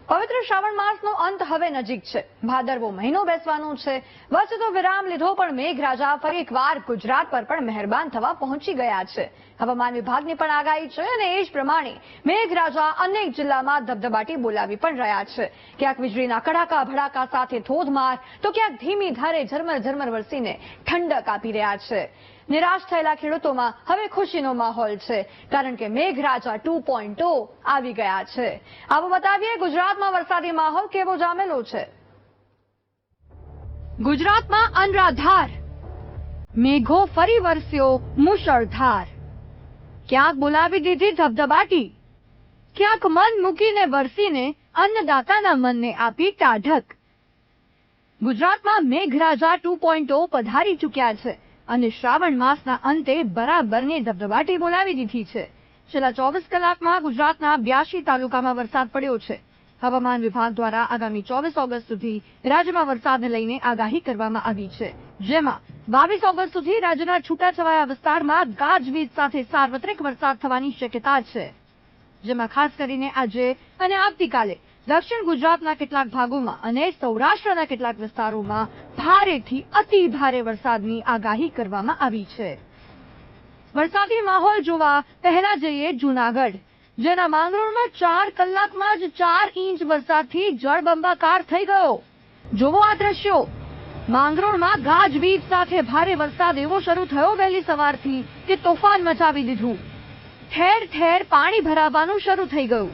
પવિત્ર શ્રાવણ માસનો અંત હવે નજીક છે. ભાદરવો મહિનો બેસવાનો છે. વચ્ચે તો વિરામ લીધો, પણ મેઘરાજા ફરી એકવાર ગુજરાત પર પણ મહેરબાન થવા પહોંચી ગયા છે. હવામાન વિભાગની પણ આગાહી છે અને એ જ પ્રમાણે મેઘરાજા અનેક જિલ્લામાં ધબધબાટી બોલાવી પણ રહ્યા છે. ક્યાંક વીજળીના કડાકા ભડાકા સાથે ધોધમાર, તો ક્યાંક ધીમી ધારે ઝરમર ઝરમર વરસીને ઠંડક આપી રહ્યા છે. નિરાશ થયેલા ખેડૂતોમાં હવે ખુશીનો માહોલ છે, કારણ કે મેઘરાજા 2.0 આવી ગયા છે. આવો બતાવીએ ગુજરાતમાં વરસાદી માહોલ કેવો જામેલો છે. ગુજરાતમાં અનરાધાર મેઘો ફરી વરસ્યો મુશળધાર. ક્યાંક બોલાવી દીધી ધબધબાટી, ક્યાંક મન મૂકીને વરસીને અન્નદાતાના મનને આપી ટાઢક. ગુજરાતમાં મેઘરાજા 2.0 પધારી ચૂક્યા છે અને શ્રાવણ માસના અંતે બરાબરની ધબધબાટી બોલાવી દીધી છે. છેલ્લા 24 કલાકમાં ગુજરાતના 82 તાલુકામાં વરસાદ પડ્યો છે. હવામાન વિભાગ દ્વારા આગામી 24 ઓગસ્ટ સુધી રાજ્યમાં વરસાદને લઈને આગાહી કરવામાં આવી છે, જેમાં 22 ઓગસ્ટ સુધી રાજ્યના છૂટાછવાયા વિસ્તારમાં ગાજવીજ સાથે સાર્વત્રિક વરસાદ થવાની શક્યતા છે, જેમાં ખાસ કરીને આજે અને આવતીકાલે દક્ષિણ ગુજરાતના કેટલાક ભાગોમાં અને સૌરાષ્ટ્રના કેટલાક વિસ્તારોમાં ભારેથી અતિ ભારે વરસાદની આગાહી કરવામાં આવી છે. વરસાદી માહોલ જોવા પહેલા જઈએ જૂનાગઢ, જેના માંગરોળમાં 4 કલાકમાં જ 4 ઇંચ વરસાદથી જળબંબાકાર થઈ ગયો. જોવો આ દ્રશ્યો. માંગરોળમાં ગાજવીજ સાથે ભારે વરસાદ એવો શરૂ થયો વહેલી સવારથી કે તોફાન મચાવી દીધું. ઠેર ઠેર પાણી ભરાવાનું શરૂ થઈ ગયું.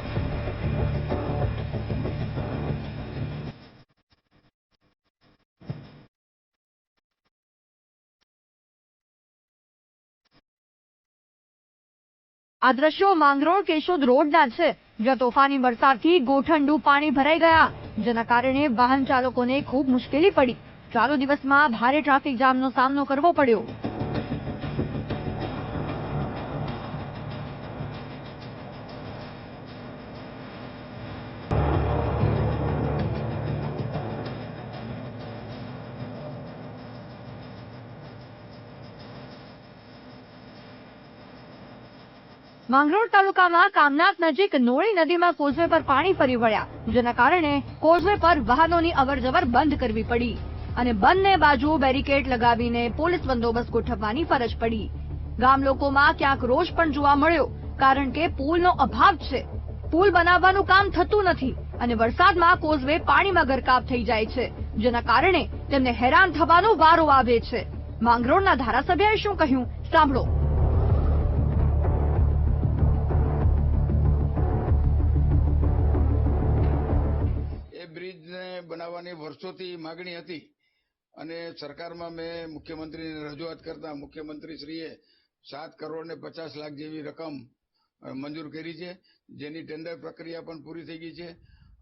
આ દ્રશ્યો માંગરોળ કેશોદ રોડના છે, જ્યાં તોફાની વરસાદથી ગોઠંડું પાણી ભરાઈ ગયા, જેના કારણે વાહન ચાલકોને ખૂબ મુશ્કેલી પડી. ચાલુ દિવસમાં ભારે ટ્રાફિક જામનો સામનો કરવો પડ્યો. માંગરોળ તાલુકામાં કામનાથ નજીક નોળી નદીમાં કોઝવે પર પાણી ફરી વળ્યા, જેના કારણે કોઝવે પર વાહનોની અવરજવર બંધ કરવી પડી અને બંને બાજુ બેરિકેડ લગાવીને પોલીસ બંદોબસ્ત ગોઠવવાની ફરજ પડી. ગામ લોકોમાં ક્યાંક રોષ પણ જોવા મળ્યો, કારણ કે પુલનો અભાવ છે. પુલ બનાવવાનું કામ થતું નથી અને વરસાદમાં કોઝવે પાણીમાં ગરકાવ થઈ જાય છે, જેના કારણે તેમને હેરાન થવાનો વારો આવે છે. માંગરોળના ધારાસભ્યએ શું કહ્યું, સાંભળો. બ્રિજને બનાવવાની વર્ષોથી માગણી હતી અને સરકારમાં મેં મુખ્યમંત્રીને રજૂઆત કરતા મુખ્યમંત્રીશ્રીએ 7 કરોડ ને 50 લાખ જેવી રકમ મંજૂર કરી છે, જેની ટેન્ડર પ્રક્રિયા પણ પૂરી થઈ ગઈ છે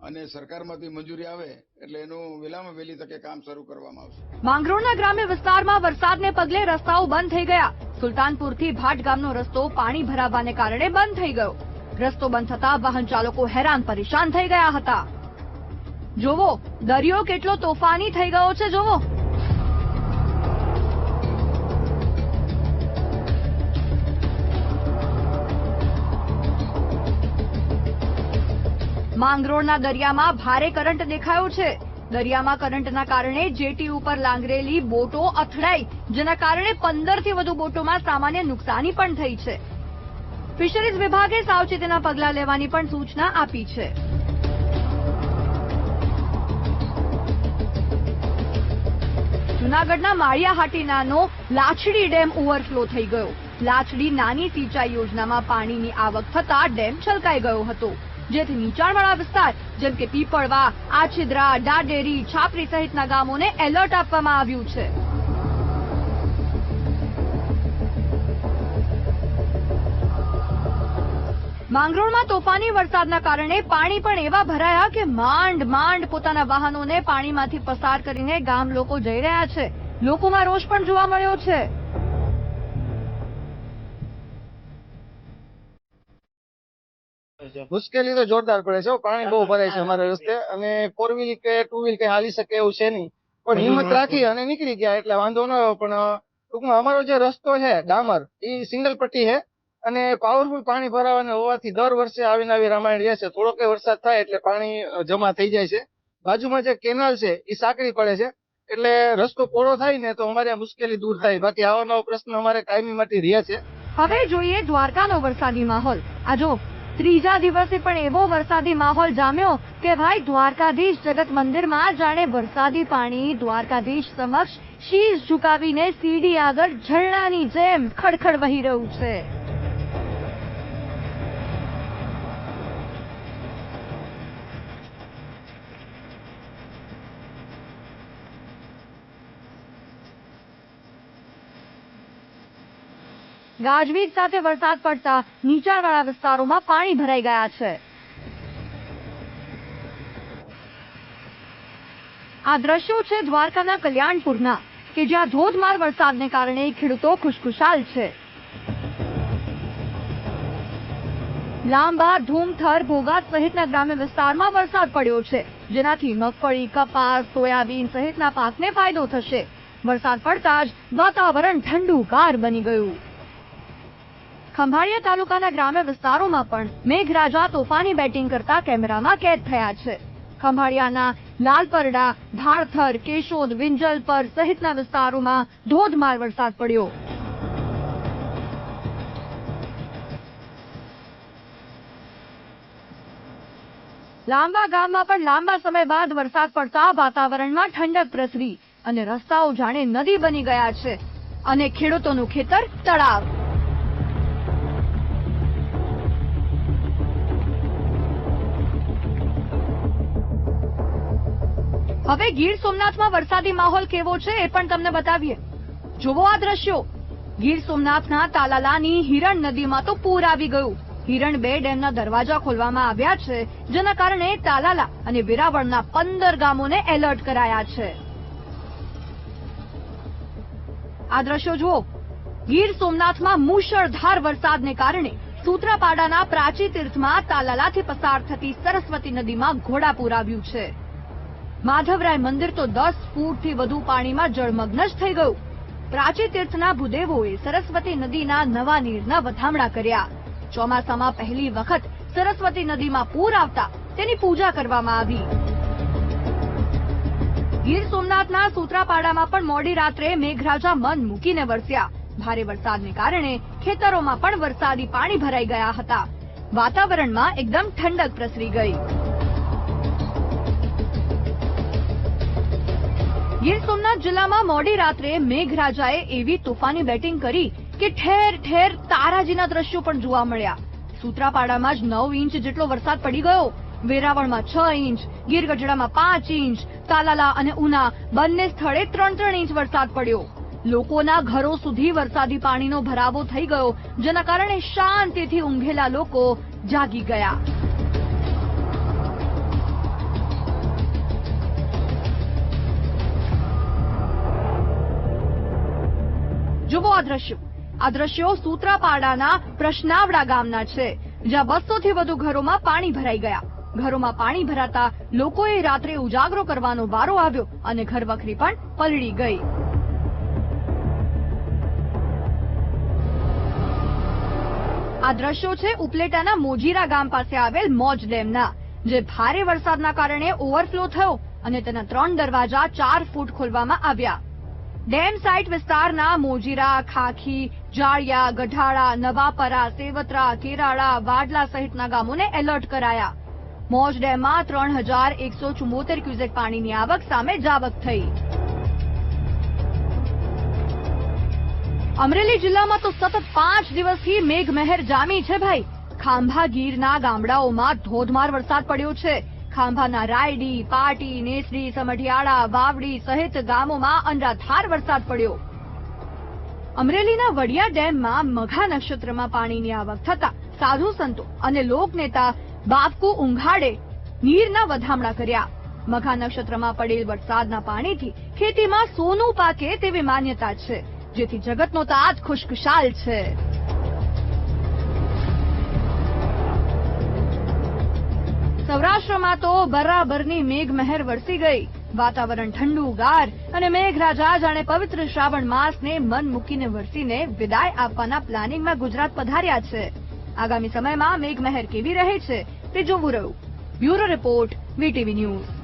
અને સરકારમાંથી મંજૂરી આવે એટલે એનું વહેલામાં વહેલી તકે કામ શરૂ કરવામાં આવશે. માંગરોળના ગ્રામ્ય વિસ્તારમાં વરસાદને પગલે રસ્તાઓ બંધ થઈ ગયા. સુલતાનપુરથી ભાટ ગામનો રસ્તો પાણી ભરાવાને કારણે બંધ થઈ ગયો. રસ્તો બંધ થતા વાહન ચાલકો હેરાન પરેશાન થઈ ગયા હતા. જોવો, દરિયો કેટલો તોફાની થઈ ગયો છે. જોવો, માંગરોળના દરિયામાં ભારે કરંટ દેખાયો છે. દરિયામાં કરંટના કારણે જેટી ઉપર લાંગરેલી બોટો અથડાઈ, જેના કારણે 15 થી વધુ બોટોમાં સામાન્ય નુકસાની પણ થઈ છે. ફિશરીઝ વિભાગે સાવચેતીના પગલાં લેવાની પણ સૂચના આપી છે. જૂનાગઢના માળિયાહાટીનાનો લાછડી ડેમ ઓવરફ્લો થઈ ગયો. લાછડી નાની સિંચાઈ યોજનામાં પાણીની આવક થતા ડેમ છલકાઈ ગયો હતો, જેથી નીચાણવાળા વિસ્તાર જેમ કે પીપળવા, આછિદ્રા, ડાડેરી, છાપરી સહિતના ગામોને એલર્ટ આપવામાં આવ્યું છે. માંગરોળમાં તોફાની વરસાદના કારણે પાણી પણ એવા ભરાયા કે માંડ પોતાના વાહનોને પાણીમાંથી પસાર કરીને ગામ લોકો જઈ રહ્યા છે. લોકોમાં રોષ પણ જોવા મળ્યો છે. મુશ્કેલી તો જોરદાર પડે છે. પાણી બહુ ભરાય છે અમારા રસ્તે અને 4 વ્હીલ કે 2 વ્હીલ કઈ હાલી શકે એવું છે નહીં, પણ હિંમત રાખી અને નીકળી ગયા એટલે વાંધો ન આવ્યો. પણ ટૂંકમાં અમારો જે રસ્તો છે ડામર એ સિંગલ પટ્ટી છે અને પાવરફુલ પાણી ભરાવાના હોવાથી દર વર્ષે આવીને આવી રામાયણ રહે છે. થોડોક વરસાદ થાય એટલે પાણી જમા થઈ જાય છે. બાજુમાં જે કેનાલ છે એ સાંકડી પડે છે, એટલે રસ્તો પહોળો થાય ને તો અમારે આ મુશ્કેલી દૂર થાય. બાકી આવો નવો પ્રશ્ન અમારે કાયમી માટે રહ્યા છે. હવે જોઈએ દ્વારકાનો વરસાદી માહોલ. આ જો ત્રીજા દિવસે પણ એવો વરસાદી માહોલ જામ્યો કે ભાઈ દ્વારકાધીશ જગત મંદિરમાં જાણે વરસાદી પાણી દ્વારકાધીશ સમક્ષ શીશ ઝુકાવીને સીડી આગળ ઝરણાની જેમ ખડખડ વહી રહ્યું છે. ગાજવીજ સાથે વરસાદ પડતા નીચાણવાળા વિસ્તારોમાં પાણી ભરાઈ ગયા છે. આ દ્રશ્યો છે દ્વારકાના કલ્યાણપુરના, કે જ્યાં ધોધમાર વરસાદને કારણે ખેડૂતો ખુશખુશાલ છે. લાંબા, ધૂમથર, ભોગાત સહિતના ગ્રામ્ય વિસ્તારમાં વરસાદ પડ્યો છે, જેનાથી મગફળી, કપાસ, સોયાબીન સહિતના પાકને ફાયદો થશે. વરસાદ પડતા જ વાતાવરણ ઠંડુગાર બની ગયું. ખંભાળિયા તાલુકાના ગ્રામ્ય વિસ્તારોમાં પણ મેઘરાજા તોફાની બેટિંગ કરતા કેમેરામાં કેદ થયા છે. ખંભાળિયાના લાલપરડા, ધારથર, કેશોદ, વિંજલપર સહિતના વિસ્તારોમાં ધોધમાર વરસાદ પડ્યો. લાંબા ગામમાં પણ લાંબા સમય બાદ વરસાદ પડતા વાતાવરણમાં ઠંડક પ્રસરી અને રસ્તાઓ જાણે નદી બની ગયા છે અને ખેડૂતોનું ખેતર તળાવ. હવે ગીર સોમનાથમાં વરસાદી માહોલ કેવો છે એ પણ તમને બતાવીએ. જુઓ આ દ્રશ્યો. ગીર સોમનાથના તાલાલાની હિરણ નદીમાં તો પૂર આવી ગયું. હિરણ 2 ડેમના દરવાજા ખોલવામાં આવ્યા છે, જેના કારણે તાલાલા અને વેરાવળના 15 ગામોને એલર્ટ કરાયા છે. આ દ્રશ્યો જુઓ. ગીર સોમનાથમાં મુશળધાર વરસાદને કારણે સૂત્રાપાડાના પ્રાચી તીર્થમાં તાલાલાથી પસાર થતી સરસ્વતી નદીમાં ઘોડાપૂર આવ્યું છે. માધવરાય મંદિર તો 10 ફૂટથી વધુ પાણીમાં જળમગ્ન જ થઈ ગયું. પ્રાચી તીર્થના ભૂદેવોએ સરસ્વતી નદીના નવા નીરના વધામણા કર્યા. ચોમાસામાં પહેલી વખત સરસ્વતી નદીમાં પૂર આવતા તેની પૂજા કરવામાં આવી. ગીર સોમનાથના સૂત્રાપાડામાં પણ મોડી રાત્રે મેઘરાજા મન મૂકીને વરસ્યા. ભારે વરસાદને કારણે ખેતરોમાં પણ વરસાદી પાણી ભરાઈ ગયા હતા. વાતાવરણમાં એકદમ ઠંડક પ્રસરી ગઈ. ગીર સોમનાથ જિલ્લામાં મોડી રાત્રે મેઘરાજાએ એવી તોફાની બેટિંગ કરી કે ઠેર ઠેર તારાજીના દ્રશ્યો પણ જોવા મળ્યા. સૂત્રાપાડામાં જ 9 ઇંચ જેટલો વરસાદ પડી ગયો. વેરાવળમાં 6 ઇંચ, ગીરગઢડામાં 5 ઇંચ, તાલાલા અને ઉના બંને સ્થળે 3-3 ઇંચ વરસાદ પડ્યો. લોકોના ઘરો સુધી વરસાદી પાણીનો ભરાવો થઈ ગયો, જેના કારણે શાંતિથી ઊંઘેલા લોકો જાગી ગયા. જુઓ આ દ્રશ્યો. આ દ્રશ્યો સૂત્રાપાડાના પ્રશ્નાવડા ગામના છે, જ્યાં 200 થી વધુ ઘરોમાં પાણી ભરાઈ ગયા. ઘરોમાં પાણી ભરાતા લોકોએ રાત્રે ઉજાગરો કરવાનો વારો આવ્યો અને ઘરવખરી પણ પલળી ગઈ. આ દ્રશ્યો છે ઉપલેટાના મોજીરા ગામ પાસે આવેલ મોજ ડેમના, જે ભારે વરસાદના કારણે ઓવરફ્લો થયો અને તેના 3 દરવાજા 4 ફૂટ ખોલવામાં આવ્યા. ડેમ સાઇટ વિસ્તારના મોજીરા, ખાખી, જાળિયા, ગઢાળા, નવાપરા, સેવત્રા, કેરાળા, વાડલા સહિતના ગામોને એલર્ટ કરાયા. મોજ ડેમમાં 3174 ક્યુસેક પાણીની આવક સામે જાવક થઈ. અમરેલી જિલ્લામાં તો સતત 5 દિવસથી મેઘમહેર જામી છે ભાઈ. ખાંભા ગીરના ગામડાઓમાં ધોધમાર વરસાદ પડ્યો છે. ખાંભાના રાયડી, પાટી, નેસડી, સમઢિયાળા, વાવડી સહિત ગામોમાં અનરાધાર વરસાદ પડ્યો. અમરેલીના વડિયા ડેમમાં મઘા નક્ષત્રમાં પાણીની આવક થતા સાધુ સંતો અને લોકનેતા બાપકુ ઉંઘાડે નીરના વધામણા કર્યા. મઘા નક્ષત્રમાં પડેલ વરસાદના પાણીથી ખેતીમાં સોનું પાકે તેવી માન્યતા છે, જેથી જગતનો તાત ખુશખુશાલ છે. સૌરાષ્ટ્રમાં તો બરાબરની મેઘમહેર વરસી ગઈ. વાતાવરણ ઠંડુગાર અને મેઘરાજા જાણે પવિત્ર શ્રાવણ માસને મન મૂકીને વરસીને વિદાય આપવાના પ્લાનિંગમાં ગુજરાત પધાર્યા છે. આગામી સમયમાં મેઘમહેર કેવી રહે છે તે જોવું રહ્યું. Bureau report, VTV news.